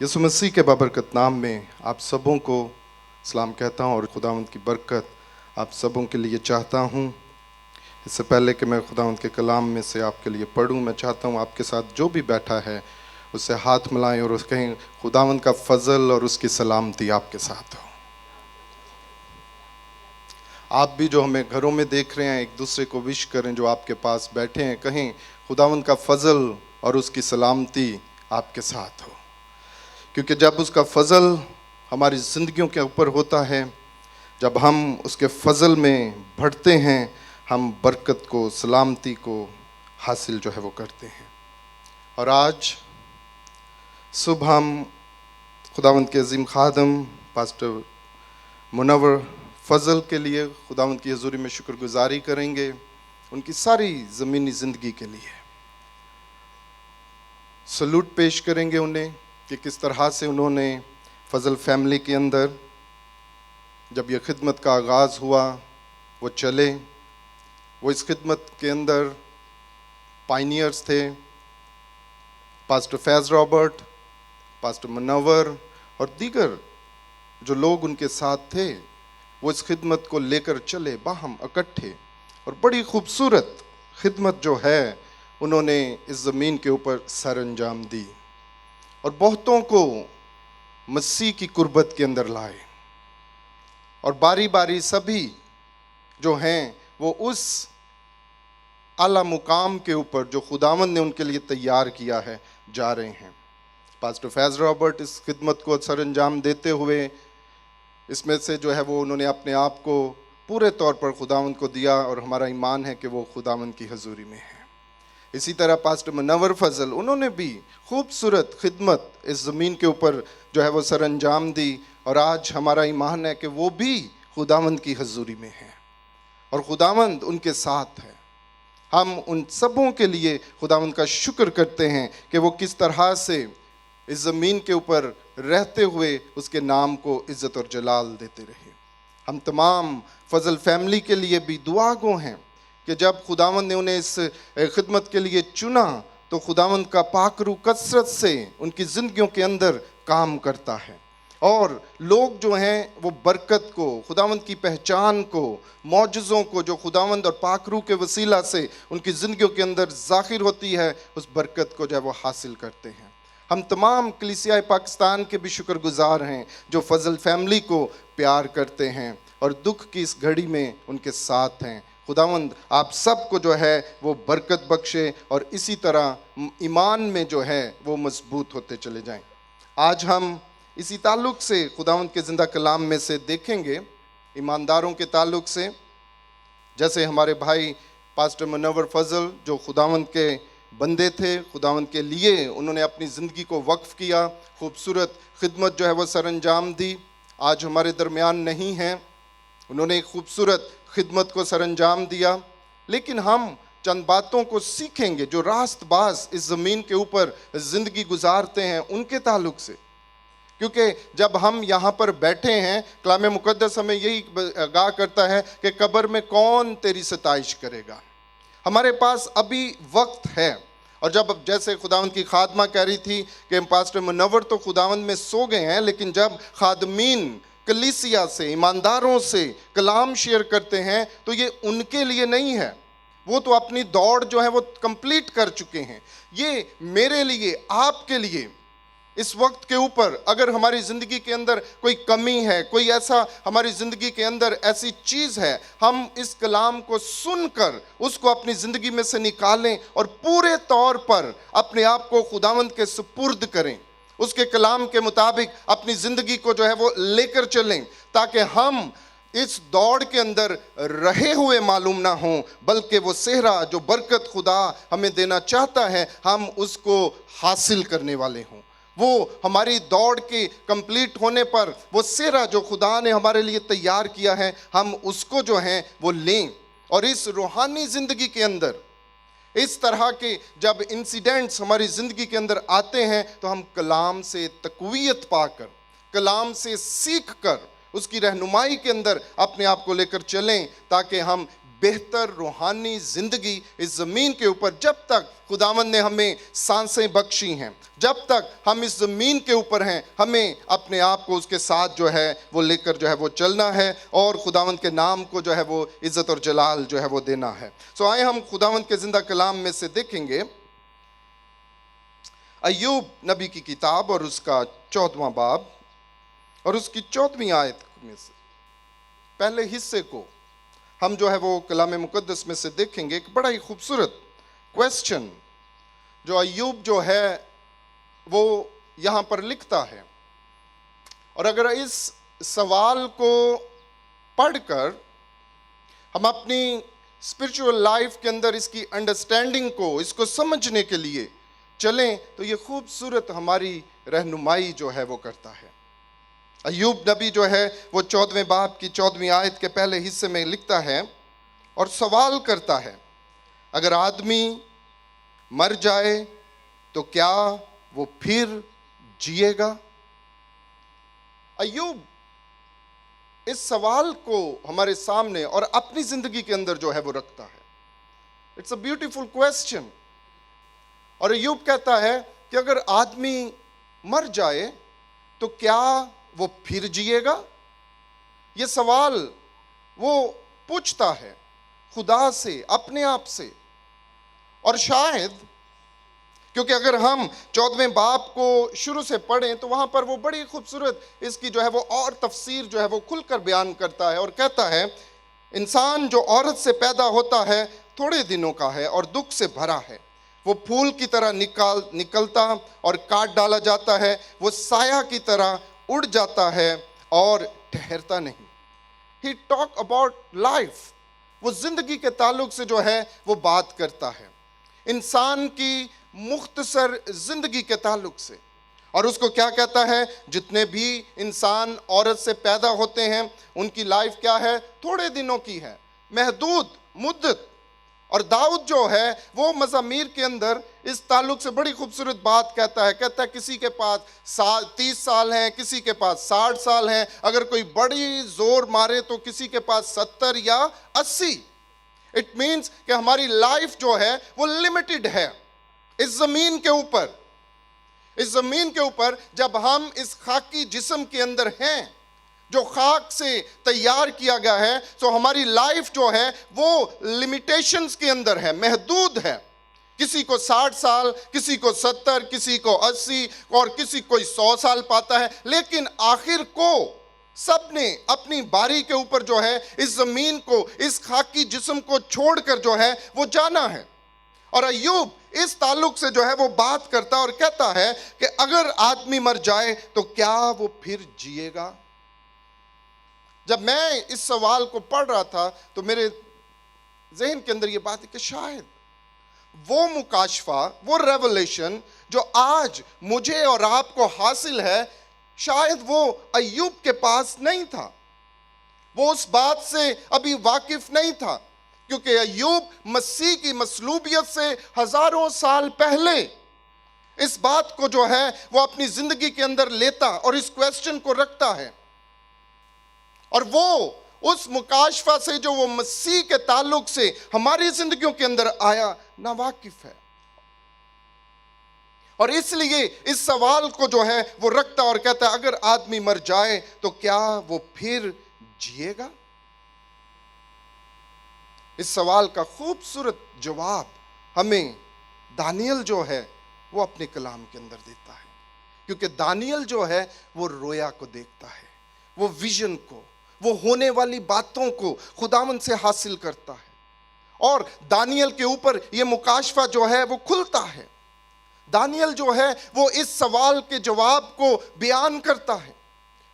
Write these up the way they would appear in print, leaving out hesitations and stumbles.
यसु मसीह के बाबरकत नाम में आप सबों को सलाम कहता हूँ और खुदावंद की बरकत आप सबों के लिए चाहता हूँ। इससे पहले कि मैं खुदावंद के कलाम में से आपके लिए पढ़ूँ, मैं चाहता हूँ आपके साथ जो भी बैठा है उससे हाथ मिलाएं और कहें खुदावंद का फजल और उसकी सलामती आपके साथ हो। आप भी जो हमें घरों में देख रहे हैं एक दूसरे को विश करें, जो आपके पास बैठे हैं कहें खुदावंद का फजल और उसकी सलामती आपके साथ हो। क्योंकि जब उसका फजल हमारी ज़िंदगियों के ऊपर होता है, जब हम उसके फजल में बढ़ते हैं, हम बरकत को, सलामती को हासिल जो है वो करते हैं। और आज सुबह हम खुदावंद के अजीम खादम पास्टर मुनव्वर फजल के लिए खुदावंद की हजूरी में शुक्रगुजारी करेंगे, उनकी सारी ज़मीनी ज़िंदगी के लिए सलूट पेश करेंगे उन्हें कि किस तरह से उन्होंने फजल फैमिली के अंदर जब यह खिदमत का आगाज़ हुआ वो चले, वो इस खिदमत के अंदर पायनियर्स थे। पास्टर फैज़ रॉबर्ट, पास्टर मुनव्वर और दीगर जो लोग उनके साथ थे, वो इस खिदमत को लेकर चले बाहम इकट्ठे, और बड़ी खूबसूरत खिदमत जो है उन्होंने इस ज़मीन के ऊपर सर अंजाम दी और बहुतों को मसीह की कुर्बत के अंदर लाए। और बारी बारी सभी जो हैं वो उस आला मुकाम के ऊपर जो खुदावंद ने उनके लिए तैयार किया है जा रहे हैं। पास्टर फैज़ रॉबर्ट इस खिदमत को सर अंजाम देते हुए इसमें से जो है वो उन्होंने अपने आप को पूरे तौर पर खुदावंद को दिया और हमारा ईमान है कि वो खुदावंद की हजूरी में है। इसी तरह पास्टर मुनव्वर फजल, उन्होंने भी खूबसूरत खिदमत इस ज़मीन के ऊपर जो है वो सर अंजाम दी और आज हमारा ईमान है कि वो भी खुदावंद की हजूरी में है और खुदावंद उनके साथ है। हम उन सबों के लिए खुदावंद का शुक्र करते हैं कि वो किस तरह से इस ज़मीन के ऊपर रहते हुए उसके नाम को इज़्ज़त और जलाल देते रहे। हम तमाम फजल फैमिली के लिए भी दुआ गो हैं कि जब खुदावंद ने उन्हें इस खिदमत के लिए चुना तो खुदावंद का पाकरू कसरत से उनकी ज़िंदगियों के अंदर काम करता है और लोग जो हैं वो बरकत को, खुदावंद की पहचान को, मौजज़ों को जो खुदावंद और पाकरू के वसीला से उनकी ज़िंदगियों के अंदर ज़ाहिर होती है, उस बरकत को जो है वो हासिल करते हैं। हम तमाम कलीसिया पाकिस्तान के भी शुक्रगुजार हैं जो फजल फैमिली को प्यार करते हैं और दुख की इस घड़ी में उनके साथ हैं। खुदावंद आप सबको जो है वो बरकत बख्शे और इसी तरह ईमान में जो है वो मजबूत होते चले जाएं। आज हम इसी ताल्लुक़ से खुदावंद के ज़िंदा कलाम में से देखेंगे, ईमानदारों के ताल्लुक़ से। जैसे हमारे भाई पास्टर मुनव्वर फजल जो खुदावंद के बंदे थे, खुदावंद के लिए उन्होंने अपनी ज़िंदगी को वक्फ़ किया, खूबसूरत खिदमत जो है वो सर अंजाम दी, आज हमारे दरमियान नहीं हैं। उन्होंने एक खूबसूरत खिदमत को सर अंजाम दिया, लेकिन हम चंद बातों को सीखेंगे जो रास्तबाज इस ज़मीन के ऊपर ज़िंदगी गुजारते हैं उनके ताल्लुक़ से। क्योंकि जब हम यहाँ पर बैठे हैं, कलाम मुक़द्दस हमें यही आगाह करता है कि कब्र में कौन तेरी सताइश करेगा। हमारे पास अभी वक्त है। और जब जैसे खुदावंद की खादमा कह रही थी कि पास्टर मुनव्वर तो खुदावंद में सो गए हैं, लेकिन जब खादमीन कलीसिया से, ईमानदारों से कलाम शेयर करते हैं तो ये उनके लिए नहीं है, वो तो अपनी दौड़ जो है वो कंप्लीट कर चुके हैं। ये मेरे लिए, आपके लिए इस वक्त के ऊपर अगर हमारी ज़िंदगी के अंदर कोई कमी है, कोई ऐसा हमारी ज़िंदगी के अंदर ऐसी चीज़ है, हम इस कलाम को सुनकर उसको अपनी ज़िंदगी में से निकालें और पूरे तौर पर अपने आप को खुदावंद के सुपुर्द करें, उसके कलाम के मुताबिक अपनी ज़िंदगी को जो है वो लेकर चलें, ताकि हम इस दौड़ के अंदर रहे हुए मालूम ना हों, बल्कि वो सेहरा जो बरकत खुदा हमें देना चाहता है हम उसको हासिल करने वाले हों। वो हमारी दौड़ के कंप्लीट होने पर वो सेहरा जो खुदा ने हमारे लिए तैयार किया है हम उसको जो है वो लें। और इस रूहानी ज़िंदगी के अंदर इस तरह के जब इंसिडेंट्स हमारी ज़िंदगी के अंदर आते हैं तो हम कलाम से तक़वियत पाकर, कलाम से सीख कर उसकी रहनुमाई के अंदर अपने आप को लेकर चलें, ताकि हम बेहतर रूहानी ज़िंदगी इस ज़मीन के ऊपर, जब तक खुदावंद ने हमें सांसें बख्शी हैं, जब तक हम इस ज़मीन के ऊपर हैं, हमें अपने आप को उसके साथ जो है वो लेकर जो है वो चलना है और खुदावंद के नाम को जो है वो इज़्ज़त और जलाल जो है वो देना है। सो आए हम खुदावंद के ज़िंदा कलाम में से देखेंगे अय्यूब नबी की किताब और उसका 14वां बाब और उसकी 14वीं आयत में से पहले हिस्से को हम जो है वो कलाम मुकद्दस में से देखेंगे। एक बड़ा ही खूबसूरत क्वेश्चन जो अय्यूब जो है वो यहाँ पर लिखता है, और अगर इस सवाल को पढ़कर हम अपनी स्पिरिचुअल लाइफ के अंदर इसकी अंडरस्टैंडिंग को, इसको समझने के लिए चलें, तो ये खूबसूरत हमारी रहनुमाई जो है वो करता है। अय्यूब नबी जो है वो 14वें बाब की 14वीं आयत के पहले हिस्से में लिखता है और सवाल करता है, अगर आदमी मर जाए तो क्या वो फिर जिएगा? अय्यूब इस सवाल को हमारे सामने और अपनी जिंदगी के अंदर जो है वो रखता है। It's a beautiful question. और अय्यूब कहता है कि अगर आदमी मर जाए तो क्या वो फिर जिएगा? ये सवाल वो पूछता है खुदा से, अपने आप से। और शायद क्योंकि अगर हम 14वें बाब को शुरू से पढ़ें तो वहां पर वो बड़ी खूबसूरत इसकी जो है वो और तफसीर जो है वो खुलकर बयान करता है और कहता है, इंसान जो औरत से पैदा होता है थोड़े दिनों का है और दुख से भरा है। वो फूल की तरह निकलता और काट डाला जाता है, वो साया की तरह उड़ जाता है और ठहरता नहीं। ही टॉक अबाउट लाइफ, वो जिंदगी के ताल्लुक से जो है वो बात करता है, इंसान की मुख्तसर जिंदगी के ताल्लुक से। और उसको क्या कहता है, जितने भी इंसान औरत से पैदा होते हैं उनकी लाइफ क्या है, थोड़े दिनों की है, महदूद मुद्दत। और दाऊद जो है वो मज़ामीर के अंदर इस ताल्लुक से बड़ी खूबसूरत बात कहता है किसी के पास 30 साल हैं, किसी के पास 60 साल हैं, अगर कोई बड़ी जोर मारे तो किसी के पास 70 या 80। इट मीन्स कि हमारी लाइफ जो है वो लिमिटेड है इस ज़मीन के ऊपर। इस ज़मीन के ऊपर जब हम इस खाकी जिस्म के अंदर हैं जो खाक से तैयार किया गया है, तो हमारी लाइफ जो है वो लिमिटेशंस के अंदर है, महदूद है। किसी को 60 साल, किसी को 70, किसी को 80 और किसी कोई 100 साल पाता है, लेकिन आखिर को सबने अपनी बारी के ऊपर जो है इस ज़मीन को, इस खाकी जिस्म को छोड़कर जो है वो जाना है। और अय्यूब इस ताल्लुक से जो है वो बात करता और कहता है कि अगर आदमी मर जाए तो क्या वो फिर जिएगा? जब मैं इस सवाल को पढ़ रहा था तो मेरे ज़हन के अंदर ये बात है कि शायद वो मुकाशफा, वो रेवलेशन जो आज मुझे और आपको हासिल है, शायद वो अय्यूब के पास नहीं था। वो उस बात से अभी वाकिफ नहीं था, क्योंकि अय्यूब मसीह की मसलूबियत से हजारों साल पहले इस बात को जो है वो अपनी जिंदगी के अंदर लेता और इस क्वेश्चन को रखता है। और वो उस मुकाशफा से जो वो मसीह के ताल्लुक से हमारी जिंदगियों के अंदर आया नावाकिफ है, और इसलिए इस सवाल को जो है वो रखता और कहता है, अगर आदमी मर जाए तो क्या वो फिर जिएगा? इस सवाल का खूबसूरत जवाब हमें दानियल जो है वो अपने कलाम के अंदर देता है, क्योंकि दानियल जो है वो रोया को देखता है, वो विजन को, वो होने वाली बातों को खुदावंद से हासिल करता है। और दानियल के ऊपर ये मुकाशफा जो है वो खुलता है। दानियल जो है वो इस सवाल के जवाब को बयान करता है,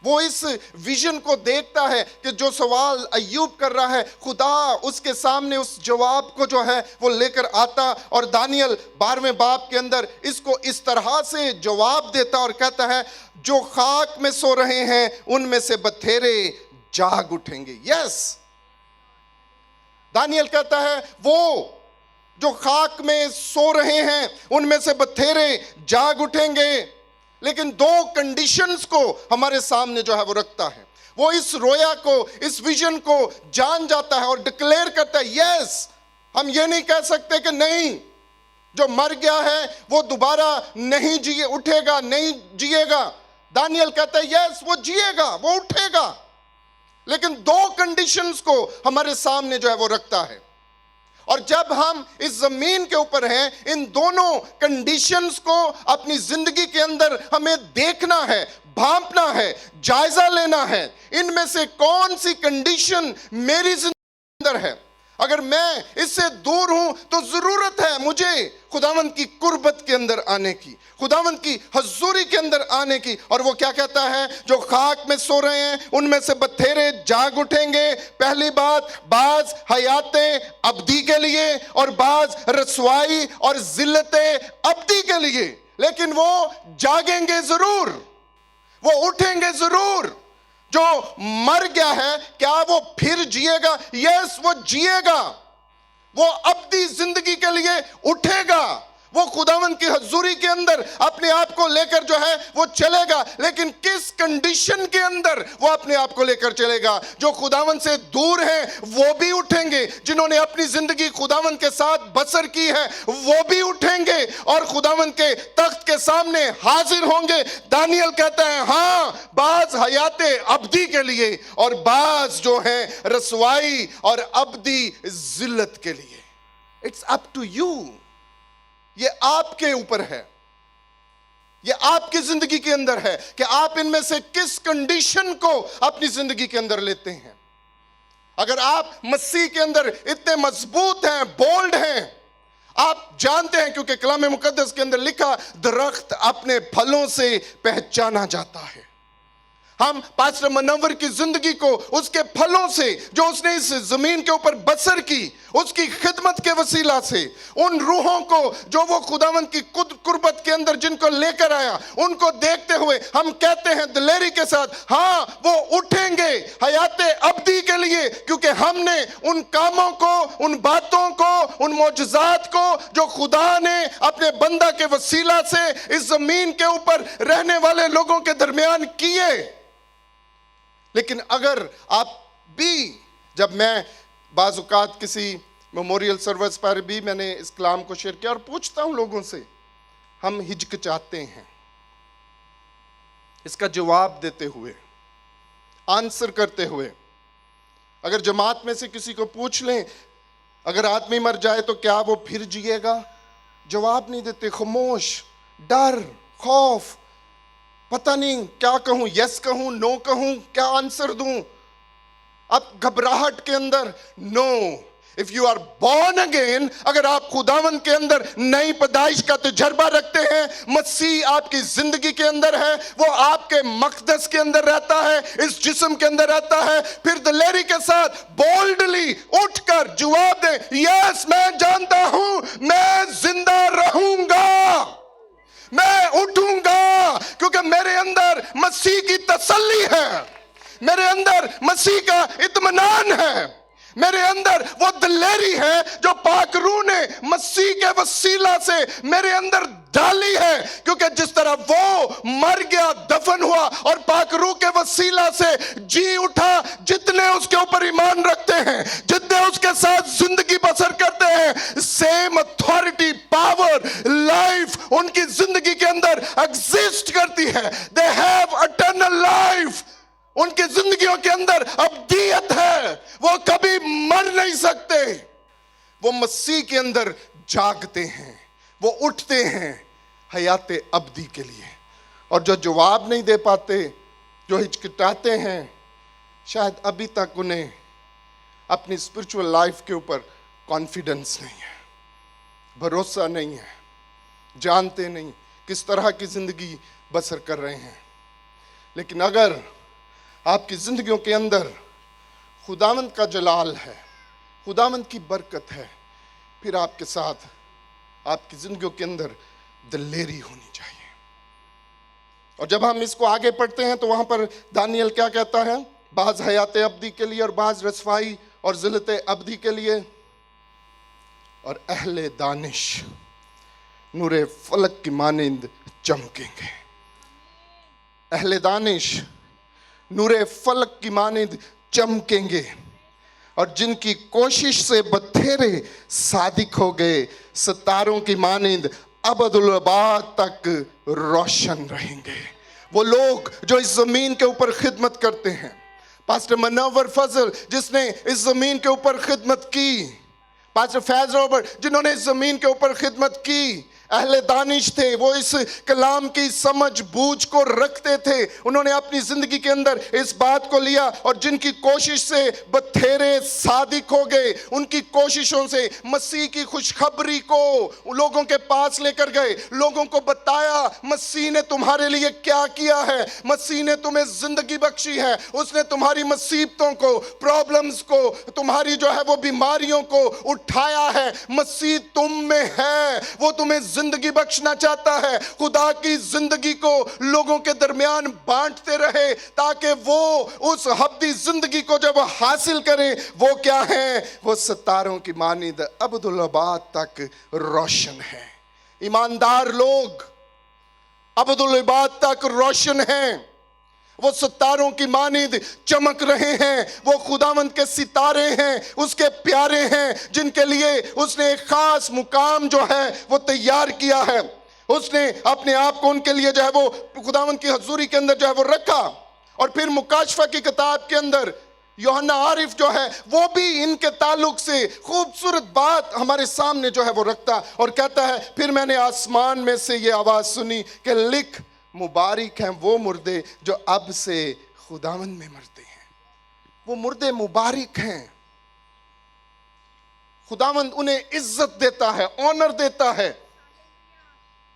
वो इस विजन को देखता है कि जो सवाल अय्यूब कर रहा है, खुदा उसके सामने उस जवाब को जो है वो लेकर आता। और दानियल 12वें बाब के अंदर इसको इस तरह से जवाब देता और कहता है, जो खाक में सो रहे हैं उनमें से बथेरे जाग उठेंगे। यस, दानियल कहता है वो जो खाक में सो रहे हैं उनमें से बथेरे जाग उठेंगे, लेकिन दो कंडीशंस को हमारे सामने जो है वो रखता है। वो इस रोया को, इस विजन को जान जाता है और डिक्लेयर करता है, यस, हम ये नहीं कह सकते कि नहीं, जो मर गया है वो दोबारा नहीं उठेगा, नहीं जिएगा। दानियल कहता है यस, वो जिएगा, वो उठेगा, लेकिन दो कंडीशंस को हमारे सामने जो है वो रखता है। और जब हम इस जमीन के ऊपर हैं, इन दोनों कंडीशंस को अपनी जिंदगी के अंदर हमें देखना है, भांपना है, जायजा लेना है, इनमें से कौन सी कंडीशन मेरी जिंदगी के अंदर है। अगर मैं इससे दूर हूं तो जरूरत है मुझे खुदावंद की कुर्बत के अंदर आने की, खुदावंद की हजूरी के अंदर आने की। और वो क्या कहता है, जो खाक में सो रहे हैं उनमें से बथेरे जाग उठेंगे। पहली बात, बाज हयाते अब्दी के लिए और बाज रसवाई और जिल्लते अब्दी के लिए, लेकिन वो जागेंगे जरूर, वो उठेंगे जरूर। जो मर गया है, क्या वो फिर जिएगा? यस, वो जिएगा, वो अब्दी जिंदगी के लिए उठेगा, वो खुदावंद की हजूरी के अंदर अपने आप को लेकर जो है वो चलेगा। लेकिन किस कंडीशन के अंदर वो अपने आप को लेकर चलेगा? जो खुदावंद से दूर हैं वो भी उठेंगे, जिन्होंने अपनी जिंदगी खुदावंद के साथ बसर की है वो भी उठेंगे और खुदावंद के तख्त के सामने हाजिर होंगे। दानियल कहता है हाँ, बाज हयाते अब्दी के लिए और बाज जो है रसवाई और अब्दी जिल्लत के लिए। इट्स अप टू यू, ये आपके ऊपर है, ये आपकी जिंदगी के अंदर है कि आप इनमें से किस कंडीशन को अपनी जिंदगी के अंदर लेते हैं। अगर आप मसीह के अंदर इतने मजबूत हैं, बोल्ड हैं, आप जानते हैं, क्योंकि कलाम मुकद्दस के अंदर लिखा, दरख्त अपने फलों से पहचाना जाता है। हम पास्टर मनव्वर की जिंदगी को उसके फलों से, जो उसने इस जमीन के ऊपर बसर की, उसकी खिदमत के वसीला से, उन रूहों को जो वो खुदावंद की कुर्बत के अंदर जिनको लेकर आया, उनको देखते हुए हम कहते हैं दिलेरी के साथ, हाँ, वो उठेंगे हयाते अब्दी के लिए, क्योंकि हमने उन कामों को, उन बातों को, उन मौजज़ात को जो खुदा ने अपने बंदा के वसीला से इस जमीन के ऊपर रहने वाले लोगों के दरमियान किए। लेकिन अगर आप भी, जब मैं बाज़-औक़ात किसी मेमोरियल सर्विस पर भी मैंने इस कलाम को शेयर किया और पूछता हूं लोगों से, हम हिचकिचाते हैं इसका जवाब देते हुए, आंसर करते हुए। अगर जमात में से किसी को पूछ लें, अगर आदमी मर जाए तो क्या वो फिर जिएगा? जवाब नहीं देते, खामोश, डर, खौफ, पता नहीं क्या कहूं, यस कहूं, नो कहूं, क्या आंसर दूं। अब घबराहट के अंदर, no, if you are born again, अगर आप खुदावंद के अंदर नई पैदाइश का तजर्बा रखते हैं, मसीह आपकी जिंदगी के अंदर है, वो आपके मकदस के अंदर रहता है, इस जिस्म के अंदर रहता है, फिर दिलेरी के साथ बोल्डली उठकर जवाब दे, यस, मैं जानता हूं मैं जिंदा रहूंगा, मैं उठूंगा, क्योंकि मेरे अंदर मसीह की तसल्ली है, मेरे अंदर मसीह का इत्मीनान है, मेरे अंदर वो दिलेरी है जो पाक रूह ने मसीह के वसीला से मेरे अंदर डाली है। क्योंकि जिस तरह वो मर गया, दफन हुआ और पाक रूह के वसीला से जी उठा, जितने उसके ऊपर ईमान रखते हैं, जितने उसके साथ जिंदगी बसर करते हैं, सेम अथॉरिटी, पावर, लाइफ उनकी जिंदगी के अंदर एग्जिस्ट करती है। दे हैव इटर्नल लाइफ, उनकी जिंदगियों के अंदर अब्दियत है, वो कभी मर नहीं सकते, वो मसीह के अंदर जागते हैं, वो उठते हैं हयाते अब्दी के लिए। और जो जवाब नहीं दे पाते, जो हिचकिचाते हैं, शायद अभी तक उन्हें अपनी स्पिरिचुअल लाइफ के ऊपर कॉन्फिडेंस नहीं है, भरोसा नहीं है, जानते नहीं किस तरह की जिंदगी बसर कर रहे हैं। लेकिन अगर आपकी जिंदगियों के अंदर खुदावंद का जलाल है, खुदावंद की बरकत है, फिर आपके साथ आपकी जिंदगियों के अंदर दिलेरी होनी चाहिए। और जब हम इसको आगे पढ़ते हैं तो वहां पर दानियल क्या कहता है, बाज हयाते अब्दी के लिए और बाज रसवाई और जिल्लते अब्दी के लिए, और अहले दानिश नूरे फलक की मानिंद चमकेंगे। अहले दानिश नूरे फलक की मानिंद चमकेंगे और जिनकी कोशिश से बथेरे सादिक हो गए सितारों की मानिंद अबदुल-आबाद तक रोशन रहेंगे। वो लोग जो इस जमीन के ऊपर खिदमत करते हैं, पास्टर मनव्वर फजल जिसने इस जमीन के ऊपर खिदमत की, पास्टर फैज रॉबर्ट जिन्होंने इस जमीन के ऊपर खिदमत की, अहले दानिश थे, वो इस कलाम की समझ बूझ को रखते थे, उन्होंने अपनी जिंदगी के अंदर इस बात को लिया और जिनकी कोशिश से बथेरे सादिक हो गए, उनकी कोशिशों से मसीह की खुशखबरी को लोगों के पास लेकर गए, लोगों को बताया मसीह ने तुम्हारे लिए क्या किया है, मसीह ने तुम्हें जिंदगी बख्शी है, उसने तुम्हारी मुसीबतों को, प्रॉब्लम्स को, तुम्हारी जो है वो बीमारियों को उठाया है, मसीह तुम में है, वो तुम्हें जिंदगी बख्शना चाहता है। खुदा की जिंदगी को लोगों के दरमियान बांटते रहे ताकि वो उस अबदी जिंदगी को जब हासिल करें, वो क्या है, वो सितारों की मानिंद अबदुल-आबाद तक रोशन है। ईमानदार लोग अबदुल-आबाद तक रोशन हैं, वो सितारों की मानिंद चमक रहे हैं, वो खुदावंद के सितारे हैं, उसके प्यारे हैं, जिनके लिए उसने एक खास मुकाम जो है वो तैयार किया है। उसने अपने आप को उनके लिए जो है वो खुदावंद की हजूरी के अंदर जो है वो रखा। और फिर मुकाशफा की किताब के अंदर यूहन्ना आरिफ जो है वो भी इनके ताल्लुक से खूबसूरत बात हमारे सामने जो है वो रखता और कहता है, फिर मैंने आसमान में से ये आवाज सुनी कि लिख, मुबारक हैं वो मुर्दे जो अब से खुदावंद में मरते हैं। वो मुर्दे मुबारक हैं, खुदावंद उन्हें इज्जत देता है, ऑनर देता है।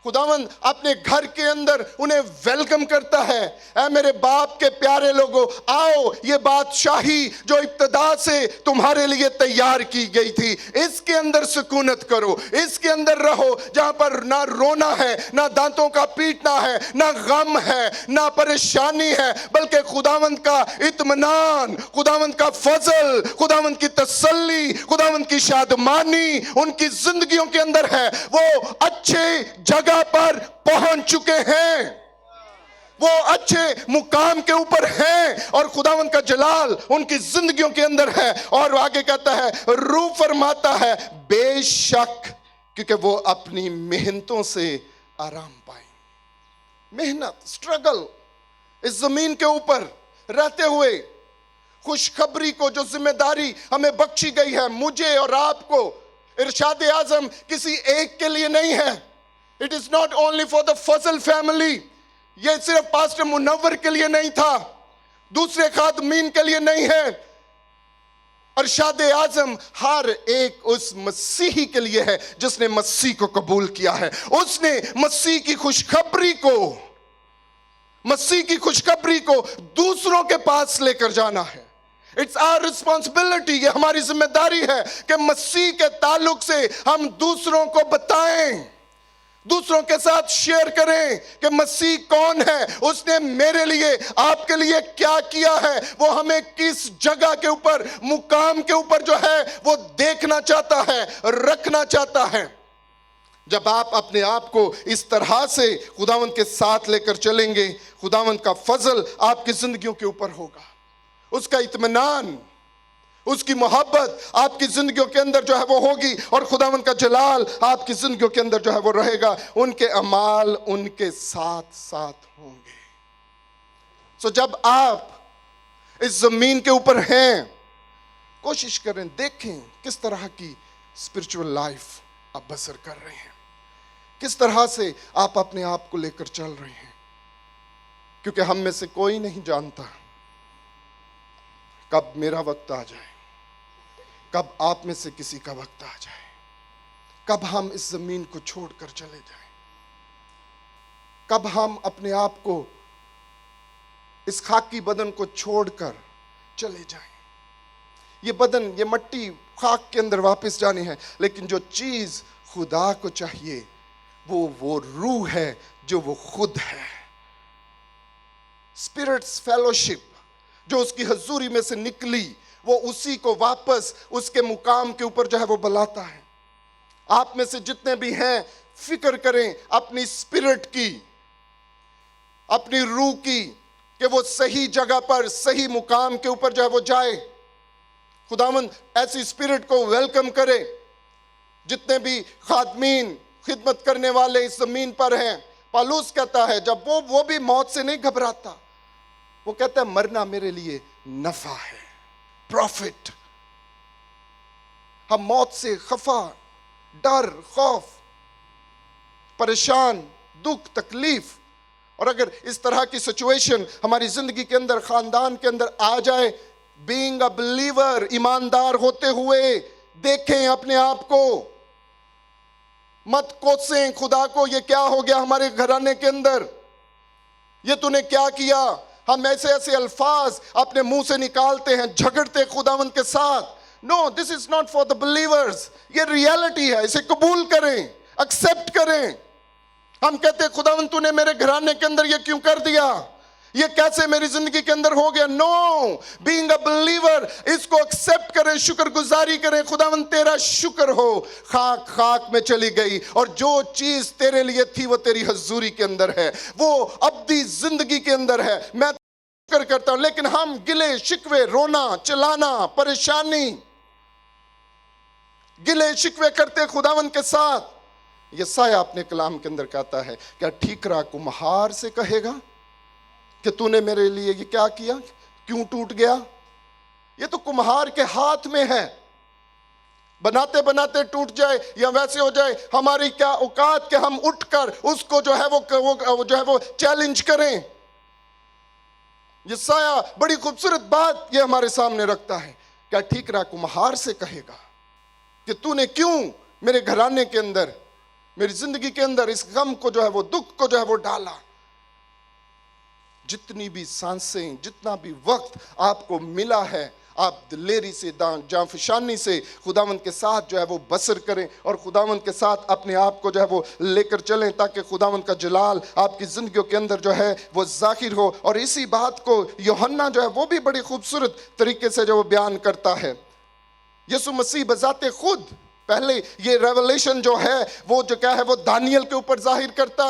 खुदावंद अपने घर के अंदर उन्हें वेलकम करता है। ऐ मेरे बाप के प्यारे लोगों, आओ, ये बादशाही जो इब्तिदा से तुम्हारे लिए तैयार की गई थी, इसके अंदर सुकूनत करो, इसके अंदर रहो, जहां पर ना रोना है, ना दांतों का पीटना है, ना गम है, ना परेशानी है, बल्कि खुदावंद का इत्मीनान, खुदावंद का फजल, खुदावंद की तसल्ली, खुदावंद की शादमानी उनकी जिंदगियों के अंदर है। वो अच्छे जगह पर पहुंच चुके हैं, वो अच्छे मुकाम के ऊपर हैं और खुदावंद का जलाल उनकी जिंदगियों के अंदर है। और आगे कहता है, रूह फरमाता है बेशक, क्योंकि वो अपनी मेहनतों से आराम पाएंगे। मेहनत, स्ट्रगल, इस जमीन के ऊपर रहते हुए खुशखबरी को, जो जिम्मेदारी हमें बख्शी गई है, मुझे और आपको, इरशाद आजम किसी एक के लिए नहीं है। It is not only for the Fazal family, ये सिर्फ पास्टर मुनव्वर के लिए नहीं था, दूसरे खादमीन के लिए नहीं है। इरशाद आजम हर एक उस मसीही के लिए है जिसने मसीह को कबूल किया है। उसने मसीह की खुशखबरी को, मसीह की खुशखबरी को दूसरों के पास लेकर जाना है। इट्स आवर रिस्पॉन्सिबिलिटी, ये हमारी जिम्मेदारी है कि मसीह के ताल्लुक से हम दूसरों को बताएं, दूसरों के साथ शेयर करें कि मसीह कौन है, उसने मेरे लिए, आपके लिए क्या किया है, वो हमें किस जगह के ऊपर, मुकाम के ऊपर जो है वो देखना चाहता है, रखना चाहता है। जब आप अपने आप को इस तरह से खुदावंद के साथ लेकर चलेंगे, खुदावंद का फजल आपकी जिंदगियों के ऊपर होगा, उसका इत्मीनान, उसकी मोहब्बत आपकी जिंदगियों के अंदर जो है वो होगी और खुदावंद का जलाल आपकी जिंदगियों के अंदर जो है वो रहेगा। उनके अमाल उनके साथ साथ होंगे। सो जब आप इस जमीन के ऊपर हैं, कोशिश करें, देखें किस तरह की स्पिरिचुअल लाइफ आप बसर कर रहे हैं, किस तरह से आप अपने आप को लेकर चल रहे हैं, क्योंकि हम में से कोई नहीं जानता कब मेरा वक्त आ जाए, कब आप में से किसी का वक्त आ जाए, कब हम इस जमीन को छोड़कर चले जाएं, कब हम अपने आप को, इस खाकी बदन को छोड़कर चले जाएं। ये बदन, ये मट्टी खाक के अंदर वापस जानी है, लेकिन जो चीज खुदा को चाहिए वो रूह है जो वो खुद है। स्पिरिट्स फेलोशिप जो उसकी हजूरी में से निकली, वो उसी को वापस उसके मुकाम के ऊपर जो है वो बुलाता है। आप में से जितने भी हैं, फिक्र करें अपनी स्पिरिट की, अपनी रूह की, کہ وہ صحیح جگہ پر صحیح مقام کے اوپر جو ہے وہ جائے. خداوند ایسی اسپرٹ کو ویلکم کرے. جتنے بھی خادمین خدمت کرنے والے اس زمین پر ہیں, پالوس کہتا ہے جب وہ بھی موت سے نہیں گھبراتا, وہ کہتا ہے مرنا میرے لیے نفع ہے, پروفٹ. ہم موت سے خفا, ڈر, خوف, پریشان, دکھ, تکلیف, اور اگر اس طرح کی سچویشن ہماری زندگی کے اندر, خاندان کے اندر آ جائے, بینگ اے بلیور, ایماندار ہوتے ہوئے دیکھیں اپنے آپ کو, مت کوسیں خدا کو, یہ کیا ہو گیا ہمارے گھرانے کے اندر, یہ تو نے کیا کیا. ہم ایسے الفاظ اپنے منہ سے نکالتے ہیں, جھگڑتے خداوند کے ساتھ. No, this is not for the believers. یہ ریالٹی ہے, اسے قبول کریں, ایکسپٹ کریں. ہم کہتے ہیں خداوند تو نے میرے گھرانے کے اندر یہ کیوں کر دیا, یہ کیسے میری زندگی کے اندر ہو گیا. نو, بینگ اے بلیور, اس کو ایکسپٹ کریں, شکر گزاری کریں. خداوند تیرا شکر ہو, خاک میں چلی گئی, اور جو چیز تیرے لیے تھی وہ تیری حضوری کے اندر ہے, وہ ابدی زندگی کے اندر ہے. میں شکر کرتا ہوں. لیکن ہم گلے شکوے, رونا چلانا, پریشانی, گلے شکوے کرتے خداوند کے ساتھ. یسایہ اپنے کلام کے اندر کہتا ہے, کیا ٹھیکرا کمہار سے کہے گا کہ تو نے میرے لیے یہ کیا کیا, کیوں ٹوٹ گیا. یہ تو کمہار کے ہاتھ میں ہے, بناتے بناتے ٹوٹ جائے یا ویسے ہو جائے. ہماری کیا اوقات کہ ہم اٹھ کر اس کو جو ہے وہ چیلنج کریں. یسایہ بڑی خوبصورت بات یہ ہمارے سامنے رکھتا ہے. کیا ٹھیکرا کمہار سے کہے گا کہ تو نے کیوں میرے گھرانے کے اندر, میری زندگی کے اندر اس غم کو جو ہے وہ, دکھ کو جو ہے وہ ڈالا. جتنی بھی سانسیں, جتنا بھی وقت آپ کو ملا ہے, آپ دلیری سے, جانفشانی سے خداوند کے ساتھ جو ہے وہ بسر کریں, اور خداوند کے ساتھ اپنے آپ کو جو ہے وہ لے کر چلیں, تاکہ خداوند کا جلال آپ کی زندگیوں کے اندر جو ہے وہ ظاہر ہو. اور اسی بات کو یوحنا جو ہے وہ بھی بڑی خوبصورت طریقے سے جو وہ بیان کرتا ہے. یسوع مسیح بذات خود پہلے یہ ریولیشن جو ہے وہ جو کیا ہے وہ دانیل کے اوپر ظاہر کرتا,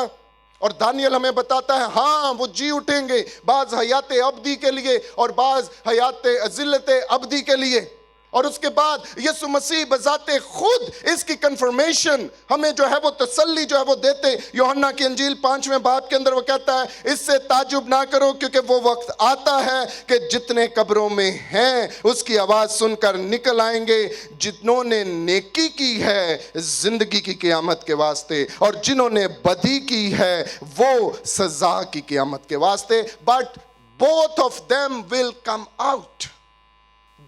اور دانیل ہمیں بتاتا ہے ہاں وہ جی اٹھیں گے, بعض حیات ابدی کے لیے اور بعض حیات ذلت ابدی کے لیے. اور اس کے بعد یسوع مسیح بذات خود اس کی کنفرمیشن ہمیں جو ہے وہ تسلی جو ہے وہ دیتے. یوحنا کی انجیل 5ویں باب کے اندر وہ کہتا ہے, اس سے تعجب نہ کرو کیونکہ وہ وقت آتا ہے کہ جتنے قبروں میں ہیں اس کی آواز سن کر نکل آئیں گے, جنہوں نے نیکی کی ہے زندگی کی قیامت کے واسطے, اور جنہوں نے بدی کی ہے وہ سزا کی قیامت کے واسطے. But both of them will come out.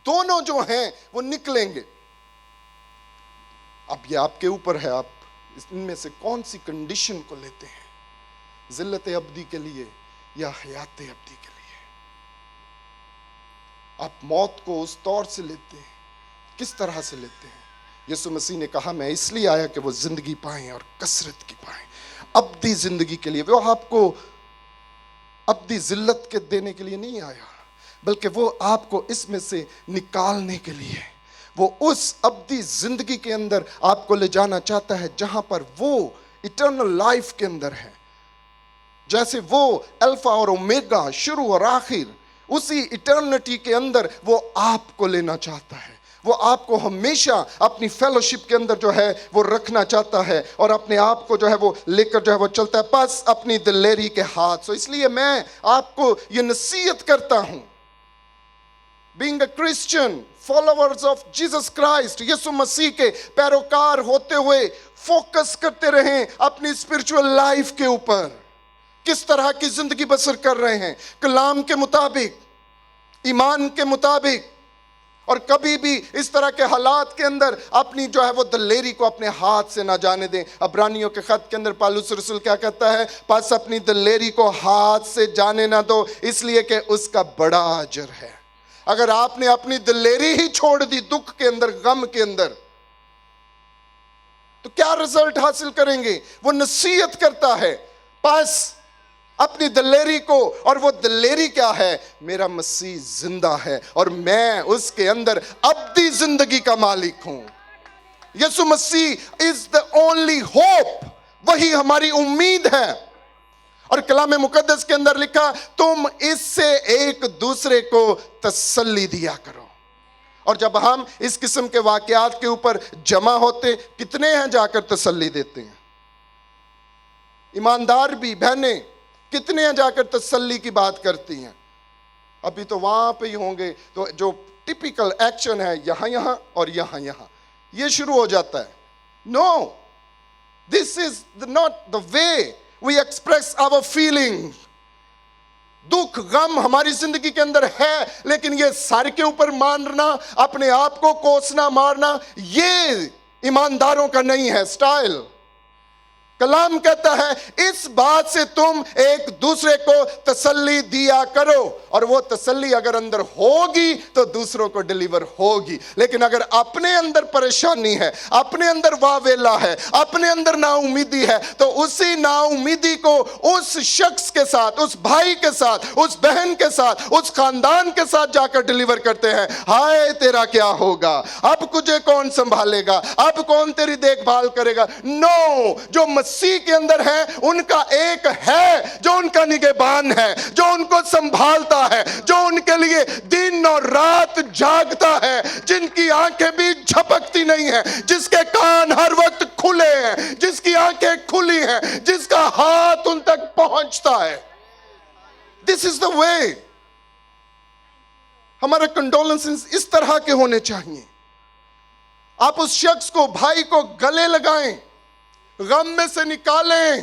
دونوں جو ہیں وہ نکلیں گے. اب یہ آپ کے اوپر ہے, آپ ان میں سے کون سی کنڈیشن کو لیتے ہیں, ذلت ابدی کے لیے یا حیات ابدی کے لیے. آپ موت کو اس طور سے لیتے ہیں, کس طرح سے لیتے ہیں. یسوع مسیح نے کہا میں اس لیے آیا کہ وہ زندگی پائیں اور کثرت کی پائیں, ابدی زندگی کے لیے. وہ آپ کو ابدی ذلت کے دینے کے لیے نہیں آیا, بلکہ وہ آپ کو اس میں سے نکالنے کے لیے, وہ اس ابدی زندگی کے اندر آپ کو لے جانا چاہتا ہے جہاں پر وہ ایٹرنل لائف کے اندر ہے. جیسے وہ الفا اور اومیگا, شروع اور آخر, اسی ایٹرنٹی کے اندر وہ آپ کو لینا چاہتا ہے. وہ آپ کو ہمیشہ اپنی فیلوشپ کے اندر جو ہے وہ رکھنا چاہتا ہے, اور اپنے آپ کو جو ہے وہ لے کر جو ہے وہ چلتا ہے, بس اپنی دلیری کے ہاتھ. سو اس لیے میں آپ کو یہ نصیحت کرتا ہوں, being a Christian, followers of Jesus Christ, یسوع مسیح کے پیروکار ہوتے ہوئے فوکس کرتے رہیں اپنی اسپرچول لائف کے اوپر. کس طرح کی زندگی بسر کر رہے ہیں, کلام کے مطابق, ایمان کے مطابق, اور کبھی بھی اس طرح کے حالات کے اندر اپنی جو ہے وہ دلیری کو اپنے ہاتھ سے نہ جانے دیں. عبرانیوں کے خط کے اندر پالوس رسول کیا کہتا ہے, پس اپنی دلیری کو ہاتھ سے جانے نہ دو, اس لیے کہ اس کا بڑا اجر ہے. اگر آپ نے اپنی دلیری ہی چھوڑ دی دکھ کے اندر, غم کے اندر, تو کیا رزلٹ حاصل کریں گے. وہ نصیحت کرتا ہے پس اپنی دلیری کو, اور وہ دلیری کیا ہے, میرا مسیح زندہ ہے اور میں اس کے اندر ابدی زندگی کا مالک ہوں. یسوع مسیح از the only hope, وہی ہماری امید ہے. اور کلام مقدس کے اندر لکھا تم اس سے ایک دوسرے کو تسلی دیا کرو. اور جب ہم اس قسم کے واقعات کے اوپر جمع ہوتے, کتنے ہیں جا کر تسلی دیتے ہیں؟ ایماندار بھی بہنیں کتنے ہیں جا کر تسلی کی بات کرتی ہیں؟ ابھی تو وہاں پہ ہی ہوں گے تو جو ٹپیکل ایکشن ہے یہاں اور یہاں یہ شروع ہو جاتا ہے. No, this is not the way we express our feeling. دکھ غم ہماری زندگی کے اندر ہے, لیکن یہ سر کے اوپر مارنا, اپنے آپ کو کوسنا مارنا, یہ ایمانداروں کا نہیں ہے سٹائل. کلام کہتا ہے اس بات سے تم ایک دوسرے کو تسلی دیا کرو, اور وہ تسلی اگر اندر ہوگی تو دوسروں کو ڈیلیور ہوگی. لیکن اگر اپنے اندر پریشانی ہے, اپنے اندر واویلا ہے, اپنے اندر نا امیدی ہے, تو اسی نا امیدی کو اس شخص کے ساتھ, اس بھائی کے ساتھ, اس بہن کے ساتھ, اس خاندان کے ساتھ جا کر ڈیلیور کرتے ہیں. ہائے تیرا کیا ہوگا, اب تجھے کون سنبھالے گا, اب کون تیری دیکھ بھال کرے گا؟ نو, جو مسیح کے اندر ہے ان کا ایک ہے جو ان کا نگہبان ہے, جو ان کو سنبھالتا ہے, جو ان کے لیے دن اور رات جاگتا ہے, جن کی آنکھیں بھی جھپکتی نہیں ہیں, جس کے کان ہر وقت کھلے ہیں, جس کی آنکھیں کھلی ہیں, جس کا ہاتھ ان تک پہنچتا ہے. This is the way. ہمارے کنڈولنسز اس طرح کے ہونے چاہیے. آپ اس شخص کو, بھائی کو گلے لگائیں, غم میں سے نکالیں.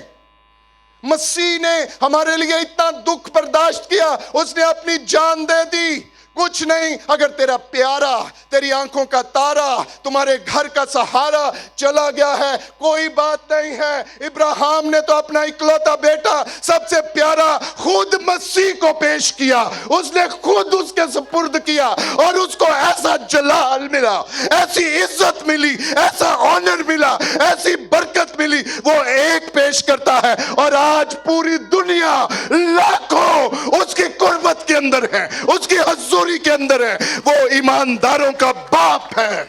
مسیح نے ہمارے لیے اتنا دکھ برداشت کیا, اس نے اپنی جان دے دی. کچھ نہیں, اگر تیرا پیارا, تیری آنکھوں کا تارا, تمہارے گھر کا سہارا چلا گیا ہے, کوئی بات نہیں ہے. ابراہیم نے تو اپنا اکلوتا بیٹا, سب سے پیارا, خود مسیح کو پیش کیا, اس نے خود اس کے سپرد کیا, اور اس کو ایسا جلال ملا, ایسی عزت ملی, ایسا آنر ملا, ایسی برکت ملی. وہ ایک پیش کرتا ہے, اور آج پوری دنیا لاکھوں اس کی قربت کے اندر ہے, اس کی حضور کے اندر ہے. وہ ایمانداروں کا باپ ہے,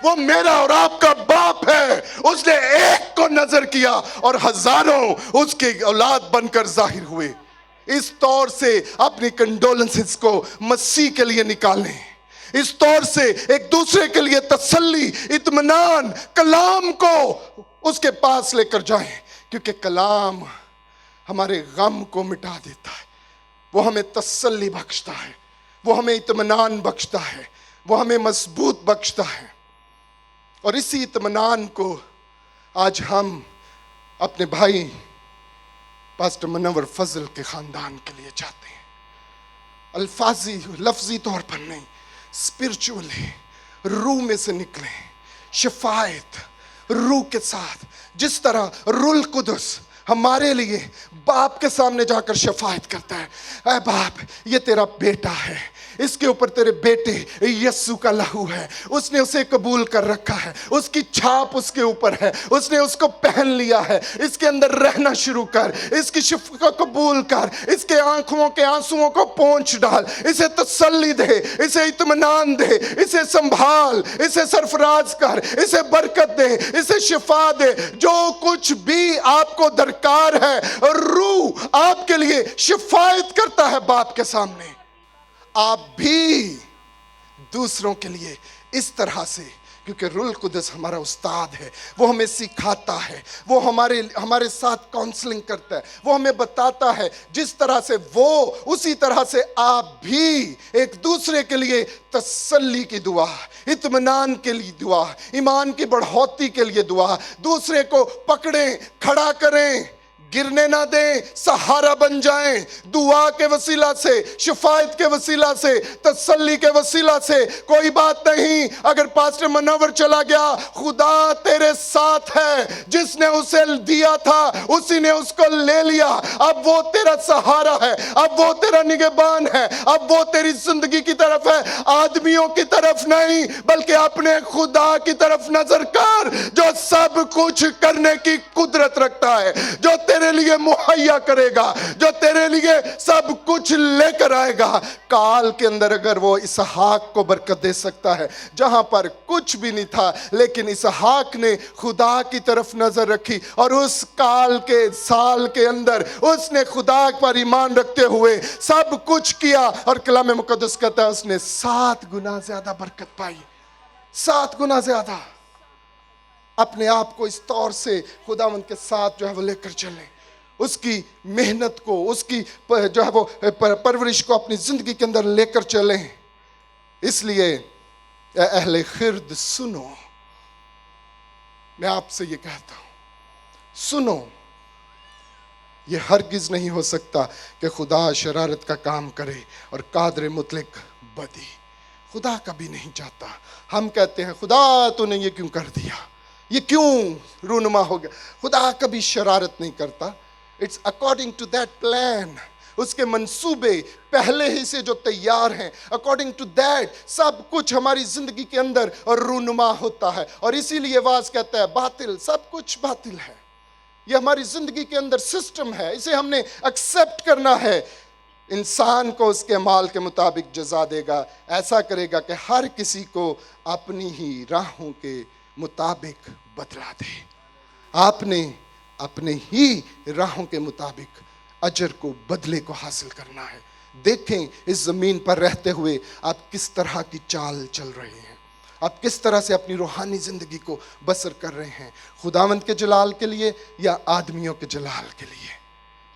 وہ میرا اور آپ کا باپ ہے. اس نے ایک کو نظر کیا اور ہزاروں اس کے اولاد بن کر ظاہر ہوئے. اس طور سے اپنی کنڈولنسز کو مسیح کے لیے نکالیں, اس طور سے ایک دوسرے کے لیے تسلی, اطمینان, کلام کو اس کے پاس لے کر جائیں, کیونکہ کلام ہمارے غم کو مٹا دیتا ہے, وہ ہمیں تسلی بخشتا ہے, وہ ہمیں اطمینان بخشتا ہے, وہ ہمیں مضبوط بخشتا ہے. اور اسی اطمینان کو آج ہم اپنے بھائی پاسٹر منور فضل کے خاندان کے لیے چاہتے ہیں. لفظی طور پر نہیں, اسپرچولی روح میں سے نکلیں, شفایت روح کے ساتھ. جس طرح روح القدس ہمارے لیے باپ کے سامنے جا کر شفاعت کرتا ہے, اے باپ یہ تیرا بیٹا ہے, اس کے اوپر تیرے بیٹے یسوع کا لہو ہے, اس نے اسے قبول کر رکھا ہے, اس کی چھاپ اس کے اوپر ہے, اس نے اس کو پہن لیا ہے, اس کے اندر رہنا شروع کر, اس کی شفا کو قبول کر, اس کے آنکھوں کے آنسوؤں کو پونچھ ڈال, اسے تسلی دے, اسے اطمینان دے, اسے سنبھال, اسے سرفراز کر, اسے برکت دے, اسے شفا دے. جو کچھ بھی آپ کو درکار ہے, روح آپ کے لیے شفاعت کرتا ہے باپ کے سامنے. آپ بھی دوسروں کے لیے اس طرح سے, کیونکہ روح القدس ہمارا استاد ہے, وہ ہمیں سکھاتا ہے, وہ ہمارے ساتھ کاؤنسلنگ کرتا ہے, وہ ہمیں بتاتا ہے. جس طرح سے وہ, اسی طرح سے آپ بھی ایک دوسرے کے لیے تسلی کی دعا, اطمینان کے لیے دعا, ایمان کی بڑھوتی کے لیے دعا, دوسرے کو پکڑیں, کھڑا کریں, گرنے نہ دیں, سہارا بن جائیں. دعا کے وسیلہ سے, شفاعت کے وسیلہ سے, تسلی کے وسیلہ سے. کوئی بات نہیں, اگر پاسٹر منور چلا گیا, خدا تیرے ساتھ ہے. جس نے اسے دیا تھا اسی نے اس کو لے لیا. اب وہ تیرا سہارا ہے, اب وہ تیرا نگہبان ہے, اب وہ تیری زندگی کی طرف ہے, آدمیوں کی طرف نہیں, بلکہ اپنے خدا کی طرف نظر کر, جو سب کچھ کرنے کی قدرت رکھتا ہے, جو تیرے तेरे लिए मुहैया करेगा, जो तेरे लिए सब कुछ लेकर आएगा। काल के अंदर अगर वो इसहाक को बरकत दे सकता है जहां पर कुछ भी नहीं था, लेकिन इसहाक ने खुदा की तरफ नजर रखी और उस काल के साल के अंदर उसने खुदा पर ईमान रखते हुए सब कुछ किया, और कलाम मुकद्दस कहता है उसने 7 गुना ज्यादा बरकत पाई, 7 गुना ज्यादा। अपने आप को इस तौर से खुदावंद के साथ जो है वो लेकर चलें, उसकी मेहनत को, उसकी जो है वो परवरिश को अपनी जिंदगी के अंदर लेकर चलें। इसलिए ए अहले खिर्द सुनो, मैं आपसे ये कहता हूं, सुनो। ये हरगिज नहीं हो सकता कि खुदा शरारत का काम करे और कादर मुतलक बदी। खुदा कभी नहीं चाहता। हम कहते हैं खुदा तूने ये क्यों कर दिया, ये क्यों रूनुमा हो गया। खुदा कभी शरारत नहीं करता। It's according to that plan, उसके मंसूबे पहले ही से जो तैयार हैं, अकॉर्डिंग टू दैट सब कुछ हमारी जिंदगी के अंदर रूनुमा होता है। और इसीलिए वाज कहता है बातिल, सब कुछ बातिल है। ये हमारी जिंदगी के अंदर सिस्टम है, इसे हमने एक्सेप्ट करना है। इंसान को उसके माल के मुताबिक जजा देगा, ऐसा करेगा कि हर किसी को अपनी ही राहों के मुताबिक बतला दे। आपने अपने ही राहों के मुताबिक अजर को, बदले को हासिल करना है। देखें इस जमीन पर रहते हुए आप किस तरह की चाल चल रहे हैं, आप किस तरह से अपनी रूहानी जिंदगी को बसर कर रहे हैं, खुदावंद के जलाल के लिए या आदमियों के जलाल के लिए,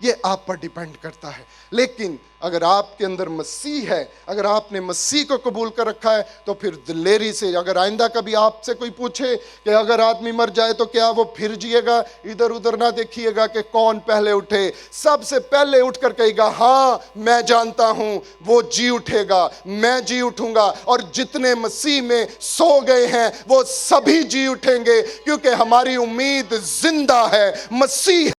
ये आप पर डिपेंड करता है। लेकिन अगर आपके अंदर मसीह है, अगर आपने मसीह को कबूल कर रखा है, तो फिर दिलेरी से, अगर आइंदा कभी आपसे कोई पूछे कि अगर आदमी मर जाए तो क्या वो फिर जिएगा, इधर उधर ना देखिएगा कि कौन पहले उठे। सबसे पहले उठकर कहेगा हाँ मैं जानता हूं वो जी उठेगा, मैं जी उठूंगा, और जितने मसीह में सो गए हैं वो सभी जी उठेंगे, क्योंकि हमारी उम्मीद जिंदा है, मसीह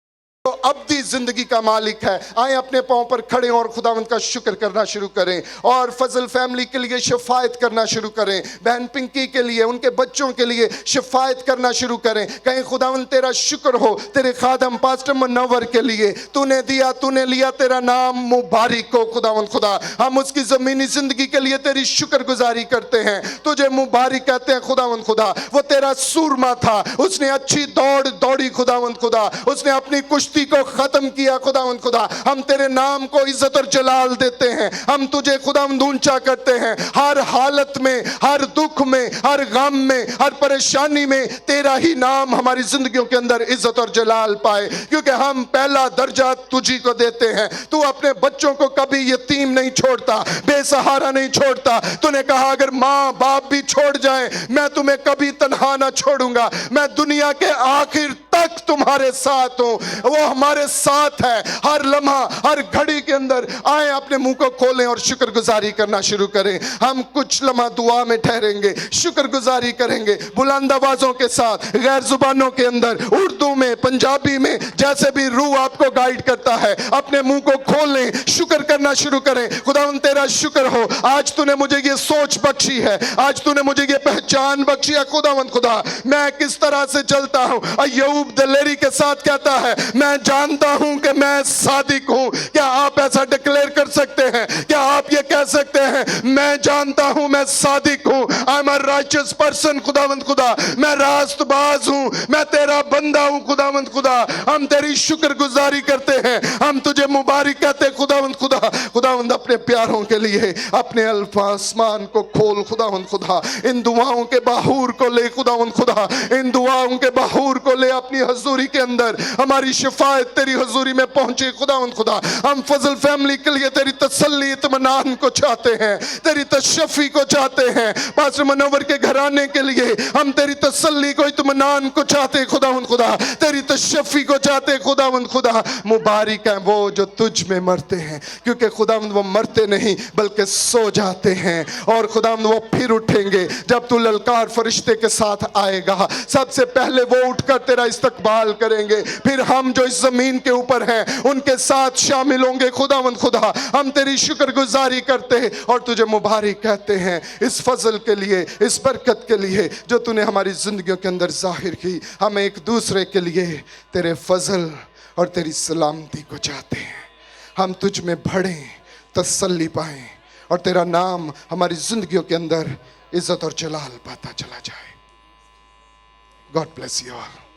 तो अब्दी जिंदगी का मालिक है। आए अपने पांव पर खड़े और खुदावंद का शुक्र करना शुरू करें और फजल फैमिली के लिए शिफायत करना शुरू करें, बहन पिंकी के लिए, उनके बच्चों के लिए शिफायत करना शुरू करें। कहीं खुदावंद तेरा शुक्र हो तेरे खादम पास्टर मुनव्वर के लिए, तूने दिया तूने लिया, तेरा नाम मुबारक हो खुदावंद खुदा। हम उसकी जमीनी जिंदगी के लिए तेरी शुक्रगुजारी करते हैं, तुझे मुबारक कहते हैं खुदावंद खुदा। वो तेरा सूरमा था, उसने अच्छी दौड़ दौड़ी खुदावंद खुदा, उसने अपनी कुश्ती को खत्म किया खुदावंद खुदा। हम तेरे नाम को इज्जत और जलाल देते हैं, हम तुझे खुदावंद ऊंचा करते हैं। हर हालत में, हर दुख में, हर गम में, हर परेशानी में तेरा ही नाम हमारी जिंदगियों के अंदर इज्जत और जलाल पाए, क्योंकि हम पहला दर्जा तुझी को देते हैं। तू अपने बच्चों को कभी यतीम नहीं छोड़ता, बेसहारा नहीं छोड़ता। तूने कहा अगर माँ बाप भी छोड़ जाए मैं तुम्हें कभी तन्हा ना छोड़ूंगा, मैं दुनिया के आखिर तक तुम्हारे साथ हूं। वो हमारे साथ है हर लम्हा, हर घड़ी के अंदर। आए अपने मुंह को खोलें और शुक्रगुजारी करना शुरू करें। हम कुछ लम्हा दुआ में ठहरेंगे, शुक्रगुजारी करेंगे बुलंद आवाजों के साथ, गैर जुबानों के अंदर, उर्दू में, पंजाबी में, जैसे भी रूह आपको गाइड करता है। अपने मुंह को खोलें, शुक्र करना शुरू करें। खुदावंद तेरा शुक्र हो, आज तूने मुझे ये सोच बख्शी है, आज तूने मुझे ये पहचान बख्शी है खुदावंद खुदा। मैं किस तरह से चलता हूं। अय्यूब दिलेरी के साथ कहता है मैं जानता हूं कि मैं सादिक हूं। क्या आप ऐसा डिक्लेयर कर सकते हैं? क्या आप ये कह सकते हैं मैं जानता हूं मैं सादिक हूं, I am a righteous person खुदावंद खुदा, मैं रास्तबाज हूं, मैं तेरा बंदा हूं खुदावंद खुदा। हम तेरी शुक्रगुजारी करते हैं, हम तुझे मुबारक कहते हैं खुदावंद खुदा। खुदावंद अपने प्यारों के लिए अपने आसमान को खोल खुदावंद खुदा, इन दुआओं के बाहूर को ले खुदावंद खुदा, इन दुआओं के बाहूर को ले अपनी हजूरी के अंदर। हमारी शिफायत तेरी हजूरी में पहुंचे खुदावंद खुदा। हम फजल फैमिली के लिए तेरी तसल्ली इत्मीनान को चाहते हैं, तेरी तशफ़ी को चाहते हैं। पास्टर मुनव्वर के घराने के लिए हम तेरी तसल्ली को इत्मीनान को चाहते खुदावंद खुदा, तेरी तशफ़ी को चाहते खुदावंद खुदा। मुबारक है वो जो तुझ में मरते हैं, क्योंकि खुदावंद वो मरते नहीं बल्कि सो जाते हैं, और खुदावंद वो फिर उठेंगे जब तू ललकार फरिश्ते के साथ आएगा। सबसे पहले वो उठकर तेरा इस्तकबाल करेंगे, फिर हम जो इस जमीन के ऊपर हैं उनके साथ शामिल होंगे खुदावंद खुदा। हम तेरी शुक्रगुजारी करते हैं और तुझे मुबारक कहते हैं इस फजल के लिए, इस बरकत के लिए जो तूने हमारी जिंदगियों के अंदर जाहिर की। हम एक दूसरे के लिए तेरे फजल اور تیری سلامتی کو چاہتے ہیں. ہم تجھ میں بڑھیں, تسلی پائیں, اور تیرا نام ہماری زندگیوں کے اندر عزت اور جلال پاتا چلا جائے. God bless you all.